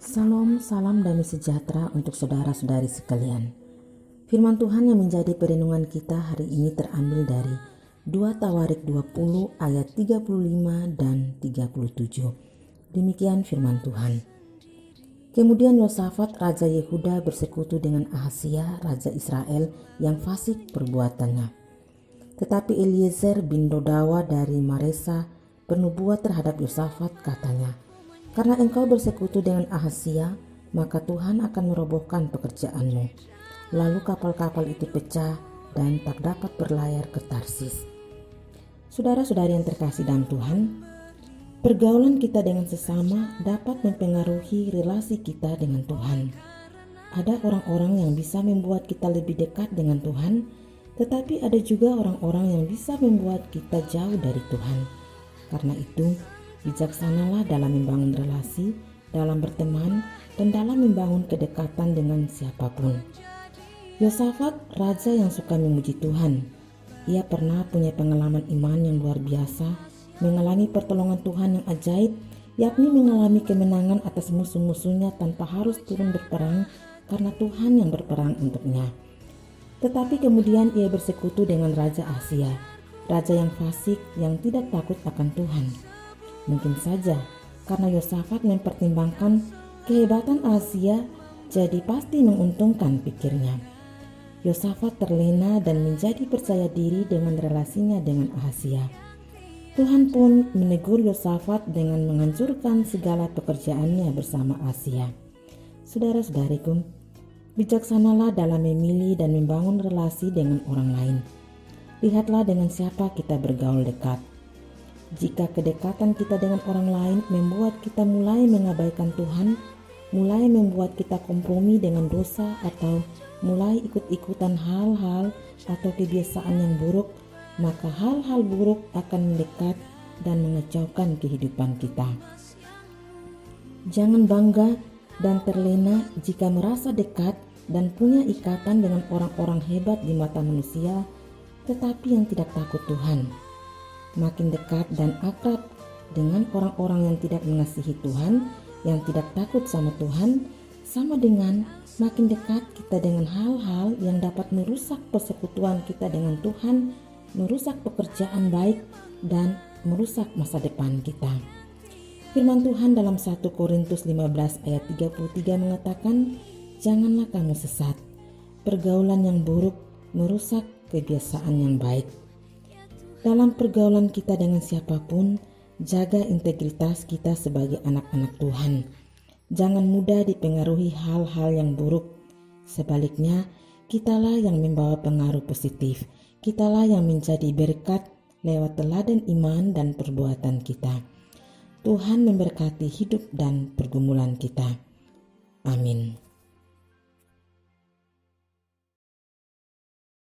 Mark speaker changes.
Speaker 1: Salam, salam damai sejahtera untuk saudara-saudari sekalian. Firman Tuhan yang menjadi perenungan kita hari ini terambil dari 2 Tawarik 20 ayat 35 dan 37. Demikian firman Tuhan. Kemudian Yosafat Raja Yehuda bersekutu dengan Ahazia Raja Israel yang fasik perbuatannya. Tetapi Eliezer bin Dodawa dari Maresa bernubuat terhadap Yosafat, katanya, "Karena engkau bersekutu dengan Ahazia, maka Tuhan akan merobohkan pekerjaanmu." Lalu kapal-kapal itu pecah dan tak dapat berlayar ke Tarsis. Saudara-saudari yang terkasih dalam Tuhan, pergaulan kita dengan sesama dapat mempengaruhi relasi kita dengan Tuhan. Ada orang-orang yang bisa membuat kita lebih dekat dengan Tuhan, tetapi ada juga orang-orang yang bisa membuat kita jauh dari Tuhan. Karena itu, bijaksanalah dalam membangun relasi, dalam berteman, dan dalam membangun kedekatan dengan siapapun. Yosafat, raja yang suka memuji Tuhan. Ia pernah punya pengalaman iman yang luar biasa, mengalami pertolongan Tuhan yang ajaib, yakni mengalami kemenangan atas musuh-musuhnya tanpa harus turun berperang karena Tuhan yang berperang untuknya. Tetapi kemudian ia bersekutu dengan Raja Ahazia, raja yang fasik yang tidak takut akan Tuhan. Mungkin saja karena Yosafat mempertimbangkan kehebatan Ahazia, jadi pasti menguntungkan pikirnya. Yosafat terlena dan menjadi percaya diri dengan relasinya dengan Ahazia. Tuhan pun menegur Yosafat dengan menghancurkan segala pekerjaannya bersama Ahazia. Saudara-saudariku, bijaksanalah dalam memilih dan membangun relasi dengan orang lain. Lihatlah dengan siapa kita bergaul dekat. Jika kedekatan kita dengan orang lain membuat kita mulai mengabaikan Tuhan, mulai membuat kita kompromi dengan dosa, atau mulai ikut-ikutan hal-hal atau kebiasaan yang buruk, maka hal-hal buruk akan mendekat dan mengecaukan kehidupan kita. Jangan bangga dan terlena jika merasa dekat dan punya ikatan dengan orang-orang hebat di mata manusia, tetapi yang tidak takut Tuhan. Makin dekat dan akrab dengan orang-orang yang tidak mengasihi Tuhan, yang tidak takut sama Tuhan, sama dengan makin dekat kita dengan hal-hal yang dapat merusak persekutuan kita dengan Tuhan, merusak pekerjaan baik, dan merusak masa depan kita. Firman Tuhan dalam 1 Korintus 15 ayat 33 mengatakan, "Janganlah kamu sesat. Pergaulan yang buruk merusak kebiasaan yang baik." Dalam pergaulan kita dengan siapapun, jaga integritas kita sebagai anak-anak Tuhan. Jangan mudah dipengaruhi hal-hal yang buruk. Sebaliknya, kitalah yang membawa pengaruh positif. Kitalah yang menjadi berkat lewat teladan iman dan perbuatan kita. Tuhan memberkati hidup dan pergumulan kita. Amin.